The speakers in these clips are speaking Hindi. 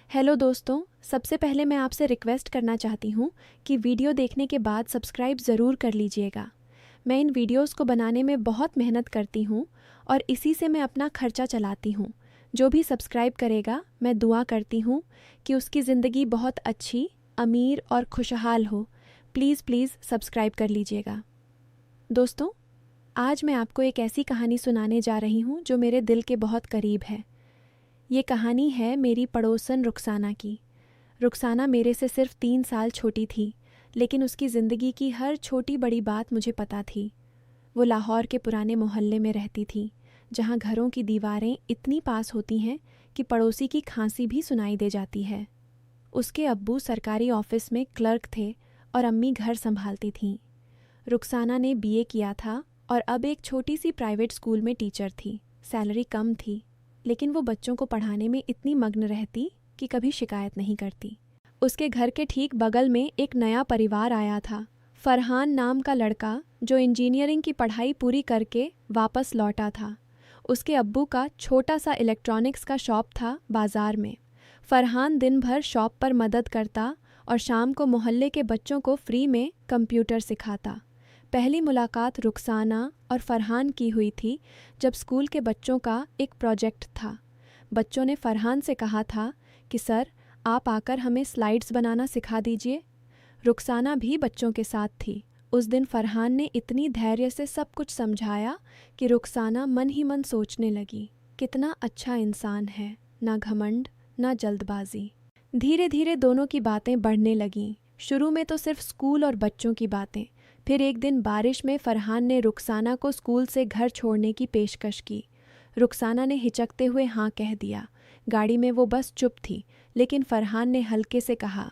हेलो दोस्तों, सबसे पहले मैं आपसे रिक्वेस्ट करना चाहती हूँ कि वीडियो देखने के बाद सब्सक्राइब ज़रूर कर लीजिएगा। मैं इन वीडियोस को बनाने में बहुत मेहनत करती हूँ और इसी से मैं अपना खर्चा चलाती हूँ। जो भी सब्सक्राइब करेगा, मैं दुआ करती हूँ कि उसकी ज़िंदगी बहुत अच्छी, अमीर और खुशहाल हो। प्लीज़ प्लीज़ सब्सक्राइब कर लीजिएगा। दोस्तों, आज मैं आपको एक ऐसी कहानी सुनाने जा रही हूँ जो मेरे दिल के बहुत करीब है। ये कहानी है मेरी पड़ोसन रुखसाना की। रुखसाना मेरे से सिर्फ 3 साल छोटी थी, लेकिन उसकी ज़िंदगी की हर छोटी बड़ी बात मुझे पता थी। वो लाहौर के पुराने मोहल्ले में रहती थी, जहाँ घरों की दीवारें इतनी पास होती हैं कि पड़ोसी की खांसी भी सुनाई दे जाती है। उसके अब्बू सरकारी ऑफिस में क्लर्क थे और अम्मी घर संभालती थीं। रुखसाना ने बीए किया था और अब एक छोटी सी प्राइवेट स्कूल में टीचर थी। सैलरी कम थी, लेकिन वो बच्चों को पढ़ाने में इतनी मग्न रहती कि कभी शिकायत नहीं करती। उसके घर के ठीक बगल में एक नया परिवार आया था, फरहान नाम का लड़का, जो इंजीनियरिंग की पढ़ाई पूरी करके वापस लौटा था। उसके अब्बू का छोटा सा इलेक्ट्रॉनिक्स का शॉप था बाजार में। फरहान दिन भर शॉप पर मदद करता और शाम को मोहल्ले के बच्चों को फ्री में कंप्यूटर सिखाता। पहली मुलाकात रुखसाना और फरहान की हुई थी जब स्कूल के बच्चों का एक प्रोजेक्ट था। बच्चों ने फरहान से कहा था कि सर, आप आकर हमें स्लाइड्स बनाना सिखा दीजिए। रुखसाना भी बच्चों के साथ थी। उस दिन फरहान ने इतनी धैर्य से सब कुछ समझाया कि रुखसाना मन ही मन सोचने लगी, कितना अच्छा इंसान है, ना घमंड ना जल्दबाजी। धीरे धीरे दोनों की बातें बढ़ने लगीं। शुरू में तो सिर्फ स्कूल और बच्चों की बातें, फिर एक दिन बारिश में फरहान ने रुखसाना को स्कूल से घर छोड़ने की पेशकश की। रुखसाना ने हिचकते हुए हाँ कह दिया। गाड़ी में वो बस चुप थी, लेकिन फरहान ने हल्के से कहा,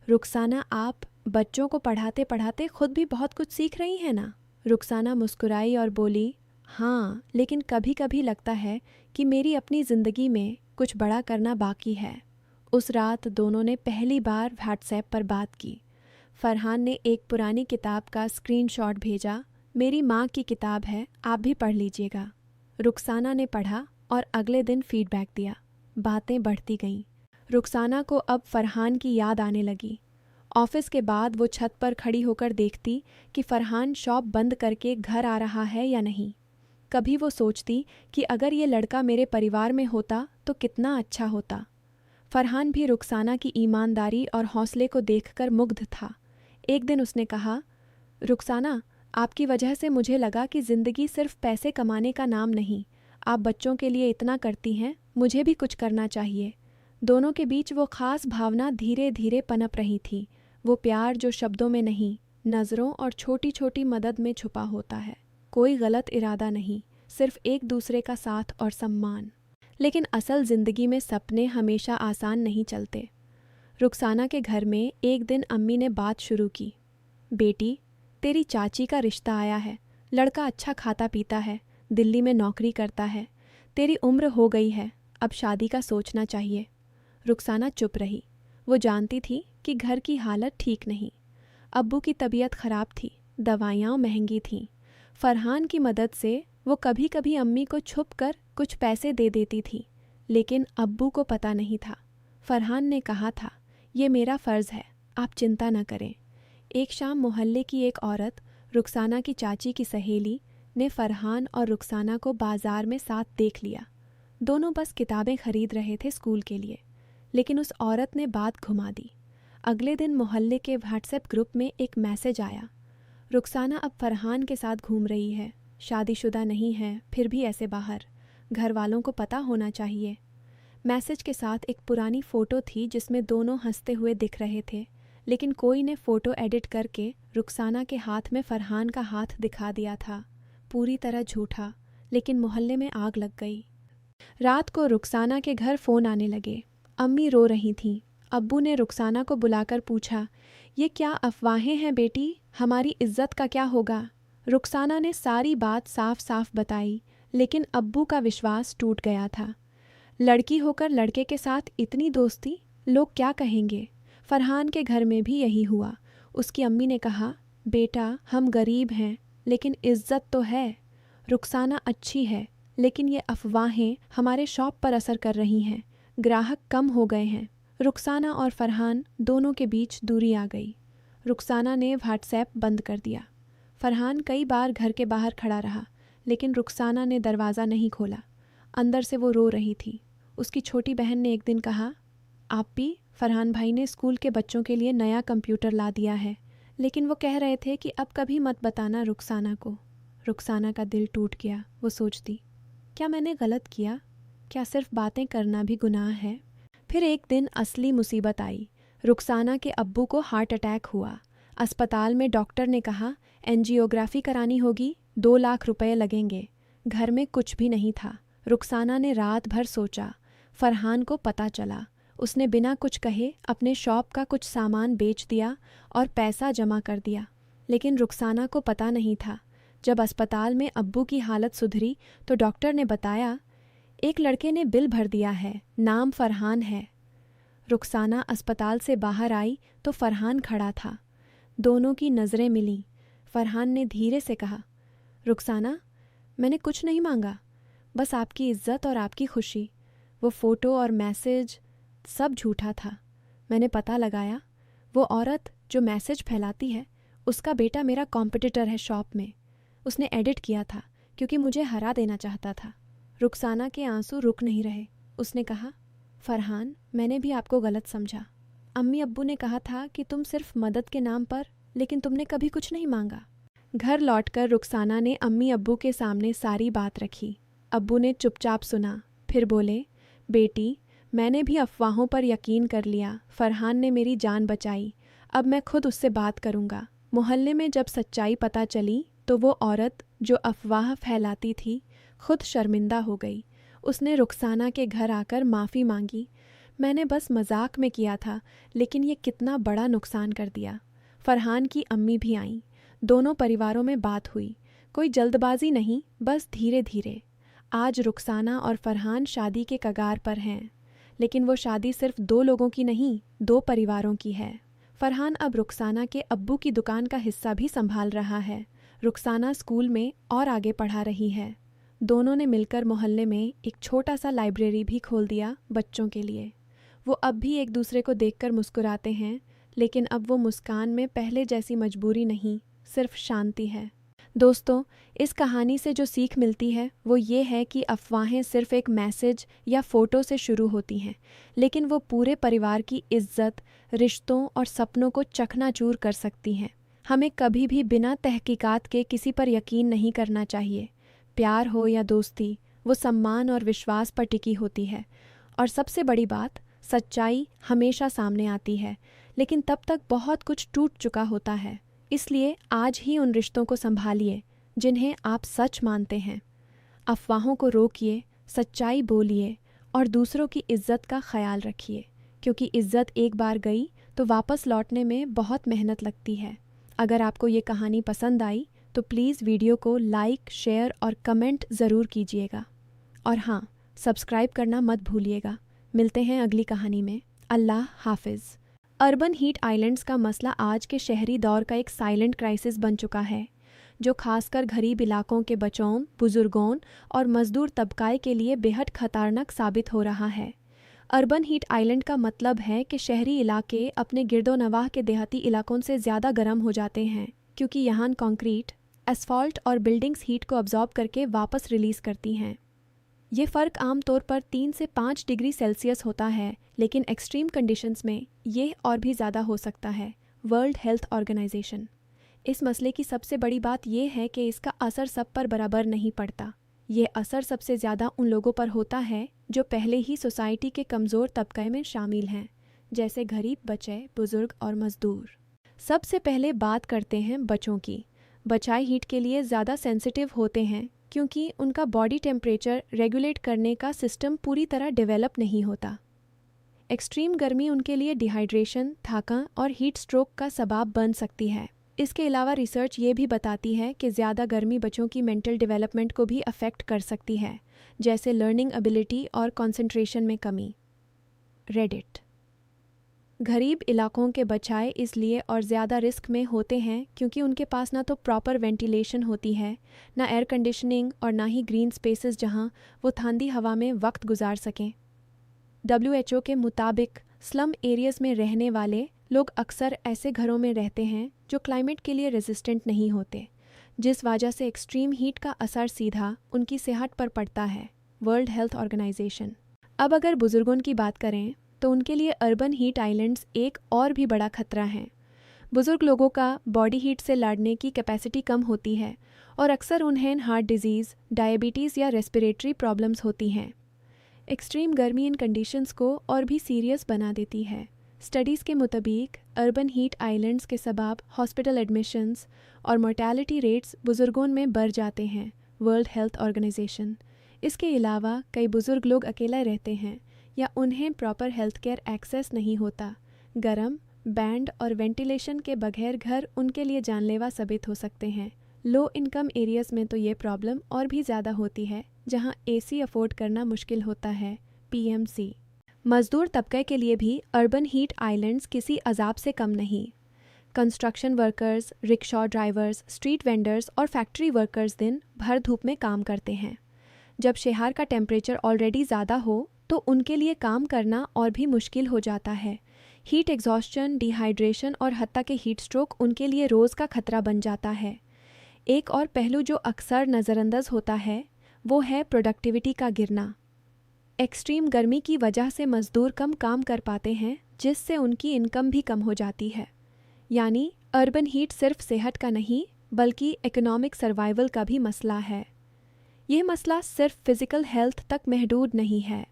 रुखसाना, आप बच्चों को पढ़ाते पढ़ाते खुद भी बहुत कुछ सीख रही हैं ना? रुखसाना मुस्कुराई और बोली, हाँ, लेकिन कभी कभी लगता है कि मेरी अपनी ज़िंदगी में कुछ बड़ा करना बाकी है। उस रात दोनों ने पहली बार व्हाट्सएप पर बात की। फरहान ने एक पुरानी किताब का स्क्रीनशॉट भेजा, मेरी माँ की किताब है, आप भी पढ़ लीजिएगा। रुखसाना ने पढ़ा और अगले दिन फीडबैक दिया। बातें बढ़ती गईं। रुखसाना को अब फरहान की याद आने लगी। ऑफिस के बाद वो छत पर खड़ी होकर देखती कि फरहान शॉप बंद करके घर आ रहा है या नहीं। कभी वो सोचती कि अगर ये लड़का मेरे परिवार में होता तो कितना अच्छा होता। फरहान भी रुखसाना की ईमानदारी और हौसले को देखकर मुग्ध था। एक दिन उसने कहा, रुखसाना, आपकी वजह से मुझे लगा कि ज़िंदगी सिर्फ पैसे कमाने का नाम नहीं। आप बच्चों के लिए इतना करती हैं, मुझे भी कुछ करना चाहिए। दोनों के बीच वो खास भावना धीरे धीरे पनप रही थी। वो प्यार जो शब्दों में नहीं, नज़रों और छोटी छोटी मदद में छुपा होता है। कोई गलत इरादा नहीं, सिर्फ एक दूसरे का साथ और सम्मान। लेकिन असल ज़िंदगी में सपने हमेशा आसान नहीं चलते। रुखसाना के घर में एक दिन अम्मी ने बात शुरू की, बेटी, तेरी चाची का रिश्ता आया है। लड़का अच्छा खाता पीता है, दिल्ली में नौकरी करता है। तेरी उम्र हो गई है, अब शादी का सोचना चाहिए। रुखसाना चुप रही। वो जानती थी कि घर की हालत ठीक नहीं। अब्बू की तबीयत खराब थी, दवाइयाँ महंगी थीं। फरहान की मदद से वो कभी कभी अम्मी को छुप कर कुछ पैसे दे देती थी, लेकिन अब्बू को पता नहीं था। फरहान ने कहा था, ये मेरा फ़र्ज़ है, आप चिंता न करें। एक शाम मोहल्ले की एक औरत, रुखसाना की चाची की सहेली, ने फरहान और रुखसाना को बाजार में साथ देख लिया। दोनों बस किताबें खरीद रहे थे स्कूल के लिए, लेकिन उस औरत ने बात घुमा दी। अगले दिन मोहल्ले के व्हाट्सएप ग्रुप में एक मैसेज आया, रुखसाना अब फरहान के साथ घूम रही है, शादीशुदा नहीं है, फिर भी ऐसे बाहर, घर वालों को पता होना चाहिए। मैसेज के साथ एक पुरानी फ़ोटो थी जिसमें दोनों हंसते हुए दिख रहे थे, लेकिन कोई ने फ़ोटो एडिट करके रुखसाना के हाथ में फरहान का हाथ दिखा दिया था। पूरी तरह झूठा, लेकिन मोहल्ले में आग लग गई। रात को रुखसाना के घर फ़ोन आने लगे। अम्मी रो रही थीं। अब्बू ने रुखसाना को बुलाकर पूछा, ये क्या अफवाहें हैं बेटी, हमारी इज्जत का क्या होगा? रुखसाना ने सारी बात साफ साफ बताई, लेकिन अब्बू का विश्वास टूट गया था। लड़की होकर लड़के के साथ इतनी दोस्ती, लोग क्या कहेंगे? फरहान के घर में भी यही हुआ। उसकी अम्मी ने कहा, बेटा, हम गरीब हैं, लेकिन इज्जत तो है। रुखसाना अच्छी है, लेकिन ये अफवाहें हमारे शॉप पर असर कर रही हैं। ग्राहक कम हो गए हैं। रुखसाना और फरहान दोनों के बीच दूरी आ गई। रुखसाना ने व्हाट्सएप बंद कर दिया। फरहान कई बार घर के बाहर खड़ा रहा, लेकिन रुखसाना ने दरवाज़ा नहीं खोला। अंदर से वो रो रही थी। उसकी छोटी बहन ने एक दिन कहा, आप भी, फरहान भाई ने स्कूल के बच्चों के लिए नया कंप्यूटर ला दिया है, लेकिन वो कह रहे थे कि अब कभी मत बताना रुखसाना को। रुखसाना का दिल टूट गया। वो सोचती, क्या मैंने गलत किया? क्या सिर्फ बातें करना भी गुनाह है? फिर एक दिन असली मुसीबत आई। रुखसाना के अब्बू को हार्ट अटैक हुआ। अस्पताल में डॉक्टर ने कहा एंजियोग्राफी करानी होगी, 2 लाख रुपए लगेंगे। घर में कुछ भी नहीं था। रुखसाना ने रात भर सोचा। फरहान को पता चला। उसने बिना कुछ कहे अपने शॉप का कुछ सामान बेच दिया और पैसा जमा कर दिया। लेकिन रुखसाना को पता नहीं था। जब अस्पताल में अब्बू की हालत सुधरी तो डॉक्टर ने बताया, एक लड़के ने बिल भर दिया है, नाम फरहान है। रुखसाना अस्पताल से बाहर आई तो फरहान खड़ा था। दोनों की नज़रें मिलीं। फरहान ने धीरे से कहा, रुखसाना, मैंने कुछ नहीं मांगा, बस आपकी इज्जत और आपकी खुशी। वो फ़ोटो और मैसेज सब झूठा था। मैंने पता लगाया, वो औरत जो मैसेज फैलाती है उसका बेटा मेरा कॉम्पिटिटर है शॉप में। उसने एडिट किया था क्योंकि मुझे हरा देना चाहता था। रुखसाना के आंसू रुक नहीं रहे। उसने कहा, फरहान, मैंने भी आपको गलत समझा। अम्मी अब्बू ने कहा था कि तुम सिर्फ मदद के नाम पर, लेकिन तुमने कभी कुछ नहीं मांगा। घर लौटकर रुखसाना ने अम्मी अब्बू के सामने सारी बात रखी। अब्बू ने चुपचाप सुना, फिर बोले, बेटी, मैंने भी अफवाहों पर यकीन कर लिया। फरहान ने मेरी जान बचाई। अब मैं खुद उससे बात करूँगा। मोहल्ले में जब सच्चाई पता चली तो वो औरत जो अफवाह फैलाती थी खुद शर्मिंदा हो गई। उसने रुखसाना के घर आकर माफ़ी मांगी। मैंने बस मजाक में किया था, लेकिन ये कितना बड़ा नुकसान कर दिया। फरहान की अम्मी भी आईं। दोनों परिवारों में बात हुई। कोई जल्दबाजी नहीं, बस धीरे धीरे। आज रुखसाना और फरहान शादी के कगार पर हैं, लेकिन वो शादी सिर्फ 2 लोगों की नहीं, 2 परिवारों की है। फरहान अब रुखसाना के अब्बू की दुकान का हिस्सा भी संभाल रहा है। रुखसाना स्कूल में और आगे पढ़ा रही है। दोनों ने मिलकर मोहल्ले में एक छोटा सा लाइब्रेरी भी खोल दिया बच्चों के लिए। वो अब भी एक दूसरे को देखकर मुस्कुराते हैं, लेकिन अब वो मुस्कान में पहले जैसी मजबूरी नहीं, सिर्फ शांति है। दोस्तों, इस कहानी से जो सीख मिलती है वो ये है कि अफवाहें सिर्फ एक मैसेज या फ़ोटो से शुरू होती हैं, लेकिन वो पूरे परिवार की इज्जत, रिश्तों और सपनों को चकनाचूर कर सकती हैं। हमें कभी भी बिना तहकीकात के किसी पर यकीन नहीं करना चाहिए। प्यार हो या दोस्ती, वो सम्मान और विश्वास पर टिकी होती है। और सबसे बड़ी बात, सच्चाई हमेशा सामने आती है, लेकिन तब तक बहुत कुछ टूट चुका होता है। इसलिए आज ही उन रिश्तों को संभालिए जिन्हें आप सच मानते हैं। अफवाहों को रोकिए, सच्चाई बोलिए और दूसरों की इज्जत का ख्याल रखिए, क्योंकि इज्जत एक बार गई तो वापस लौटने में बहुत मेहनत लगती है। अगर आपको ये कहानी पसंद आई तो प्लीज़ वीडियो को लाइक, शेयर और कमेंट ज़रूर कीजिएगा। और हाँ, सब्सक्राइब करना मत भूलिएगा। मिलते हैं अगली कहानी में। अल्लाह हाफिज़। अर्बन हीट आइलैंड्स का मसला आज के शहरी दौर का एक साइलेंट क्राइसिस बन चुका है, जो खासकर गरीब इलाकों के बच्चों, बुजुर्गों और मजदूर तबकाए के लिए बेहद खतरनाक साबित हो रहा है। अर्बन हीट आइलैंड का मतलब है कि शहरी इलाके अपने गिरदोनवाह के देहाती इलाकों से ज़्यादा गर्म हो जाते हैं, क्योंकि यहाँ कंक्रीट, एसफॉल्ट और बिल्डिंग्स हीट को अब्जॉर्ब करके वापस रिलीज़ करती हैं। ये फ़र्क आमतौर पर 3 से 5 डिग्री सेल्सियस होता है, लेकिन एक्सट्रीम कंडीशंस में ये और भी ज़्यादा हो सकता है। World Health Organization. इस मसले की सबसे बड़ी बात यह है कि इसका असर सब पर बराबर नहीं पड़ता। ये असर सबसे ज़्यादा उन लोगों पर होता है जो पहले ही सोसाइटी के कमज़ोर तबके में शामिल हैं, जैसे गरीब बच्चे, बुज़ुर्ग और मज़दूर। सबसे पहले बात करते हैं बच्चों की। बच्चे हीट के लिए ज़्यादा सेंसिटिव होते हैं क्योंकि उनका बॉडी टेम्परेचर रेगुलेट करने का सिस्टम पूरी तरह डेवलप नहीं होता। एक्सट्रीम गर्मी उनके लिए डिहाइड्रेशन, थकान और हीट स्ट्रोक का सबब बन सकती है। इसके अलावा रिसर्च ये भी बताती है कि ज़्यादा गर्मी बच्चों की मेंटल डेवलपमेंट को भी अफेक्ट कर सकती है, जैसे लर्निंग एबिलिटी और कंसंट्रेशन में कमी। रेडिट। गरीब इलाकों के बच्चे इसलिए और ज़्यादा रिस्क में होते हैं क्योंकि उनके पास ना तो प्रॉपर वेंटिलेशन होती है, ना एयर कंडीशनिंग और ना ही ग्रीन स्पेसेस जहां वो ठंडी हवा में वक्त गुजार सकें। WHO के मुताबिक स्लम एरियाज़ में रहने वाले लोग अक्सर ऐसे घरों में रहते हैं जो क्लाइमेट के लिए रेजिस्टेंट नहीं होते, जिस वजह से एक्सट्रीम हीट का असर सीधा उनकी सेहत पर पड़ता है। World Health Organization. अब अगर बुजुर्गों की बात करें तो उनके लिए अर्बन हीट आइलैंड्स एक और भी बड़ा खतरा है। बुजुर्ग लोगों का बॉडी हीट से लड़ने की कैपेसिटी कम होती है और अक्सर उन्हें हार्ट डिजीज़, डायबिटीज़ या रेस्पिरेटरी प्रॉब्लम्स होती हैं। एक्सट्रीम गर्मी इन कंडीशंस को और भी सीरियस बना देती है। स्टडीज़ के मुताबिक अर्बन हीट आइलैंड्स के सबब हॉस्पिटल एडमिशन्स और मोर्टेलिटी रेट्स बुजुर्गों में बढ़ जाते हैं। World Health Organization. इसके अलावा कई बुजुर्ग लोग अकेले रहते हैं या उन्हें प्रॉपर हेल्थ केयर एक्सेस नहीं होता। गर्म, बैंड और वेंटिलेशन के बगैर घर उनके लिए जानलेवा साबित हो सकते हैं। लो इनकम एरियाज़ में तो ये प्रॉब्लम और भी ज़्यादा होती है, जहां एसी अफोर्ड करना मुश्किल होता है। पीएमसी। मज़दूर तबके के लिए भी अर्बन हीट आइलैंड्स किसी अजाब से कम नहीं। Construction workers, rickshaw drivers, street vendors और फैक्ट्री वर्कर्स दिन भर धूप में काम करते हैं। जब शहर का टेम्परेचर ऑलरेडी ज़्यादा हो तो उनके लिए काम करना और भी मुश्किल हो जाता है। हीट एग्जॉस्शन, डिहाइड्रेशन और हत्ता के हीट स्ट्रोक उनके लिए रोज़ का खतरा बन जाता है। एक और पहलू जो अक्सर नज़रअंदाज होता है वो है प्रोडक्टिविटी का गिरना। एक्सट्रीम गर्मी की वजह से मज़दूर कम काम कर पाते हैं, जिससे उनकी इनकम भी कम हो जाती है। यानी अर्बन हीट सिर्फ सेहत का नहीं बल्कि इकोनॉमिक सर्वाइवल का भी मसला है। यह मसला सिर्फ फिज़िकल हेल्थ तक महदूद नहीं है,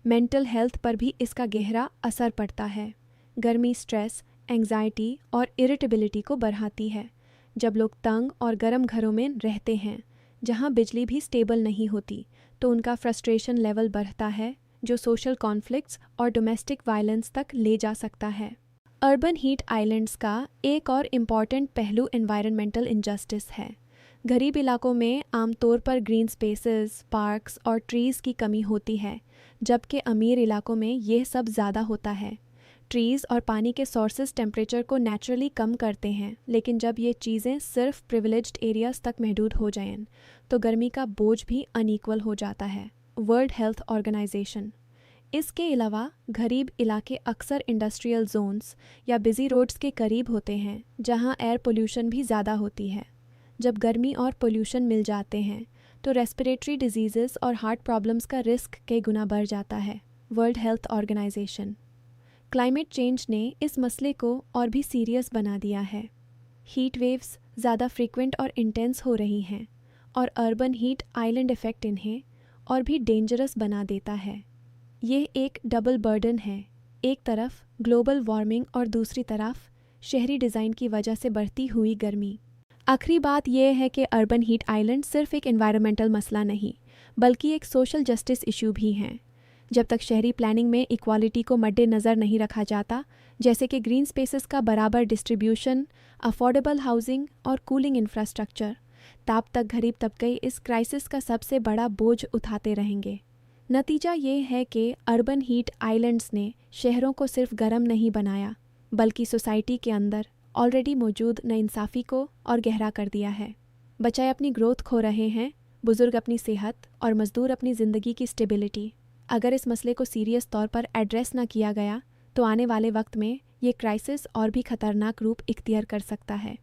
मेंटल हेल्थ पर भी इसका गहरा असर पड़ता है। गर्मी स्ट्रेस, एंजाइटी और इरिटेबिलिटी को बढ़ाती है। जब लोग तंग और गर्म घरों में रहते हैं जहां बिजली भी स्टेबल नहीं होती, तो उनका फ्रस्ट्रेशन लेवल बढ़ता है, जो सोशल कॉन्फ्लिक्ट्स और डोमेस्टिक वायलेंस तक ले जा सकता है। अर्बन हीट आइलैंड्स का एक और इम्पॉर्टेंट पहलू एनवायरनमेंटल इनजस्टिस है। गरीब इलाकों में आमतौर पर ग्रीन स्पेसेस, पार्क्स और ट्रीज़ की कमी होती है, जबकि अमीर इलाकों में यह सब ज़्यादा होता है। ट्रीज़ और पानी के सोर्सेज टेम्परेचर को नेचुरली कम करते हैं, लेकिन जब ये चीज़ें सिर्फ प्रिविलेज्ड एरियाज़ तक महदूद हो जाएं तो गर्मी का बोझ भी अनइक्वल हो जाता है। World Health Organization. इसके अलावा गरीब इलाके अक्सर इंडस्ट्रियल जोन्स या बिजी रोड्स के करीब होते हैं, जहां एयर पोल्यूशन भी ज़्यादा होती है। जब गर्मी और पोल्यूशन मिल जाते हैं तो रेस्पिरेटरी डिजीज़ेस और हार्ट प्रॉब्लम्स का रिस्क कई गुना बढ़ जाता है। World Health Organization. Climate change ने इस मसले को और भी सीरियस बना दिया है। हीट वेव्स ज़्यादा फ्रीक्वेंट और इंटेंस हो रही हैं और अर्बन हीट आइलैंड इफ़ेक्ट इन्हें और भी डेंजरस बना देता है। ये एक डबल बर्डन है, एक तरफ ग्लोबल वार्मिंग और दूसरी तरफ शहरी डिज़ाइन की वजह से बढ़ती हुई गर्मी। आखिरी बात यह है कि अर्बन हीट आइलैंड सिर्फ एक एनवायरनमेंटल मसला नहीं बल्कि एक सोशल जस्टिस इशू भी हैं। जब तक शहरी प्लानिंग में इक्वालिटी को मद्देनज़र नहीं रखा जाता, जैसे कि ग्रीन स्पेसेस का बराबर डिस्ट्रीब्यूशन, अफोर्डेबल हाउसिंग और कूलिंग इंफ्रास्ट्रक्चर, तब तक गरीब तबके इस क्राइसिस का सबसे बड़ा बोझ उठाते रहेंगे। नतीजा ये है कि अर्बन हीट आइलैंड्स ने शहरों को सिर्फ गर्म नहीं बनाया, बल्कि सोसाइटी के अंदर ऑलरेडी मौजूद नाइंसाफ़ी को और गहरा कर दिया है। बच्चे अपनी ग्रोथ खो रहे हैं, बुजुर्ग अपनी सेहत और मज़दूर अपनी ज़िंदगी की स्टेबिलिटी। अगर इस मसले को सीरियस तौर पर एड्रेस न किया गया तो आने वाले वक्त में ये क्राइसिस और भी ख़तरनाक रूप इख्तियार कर सकता है।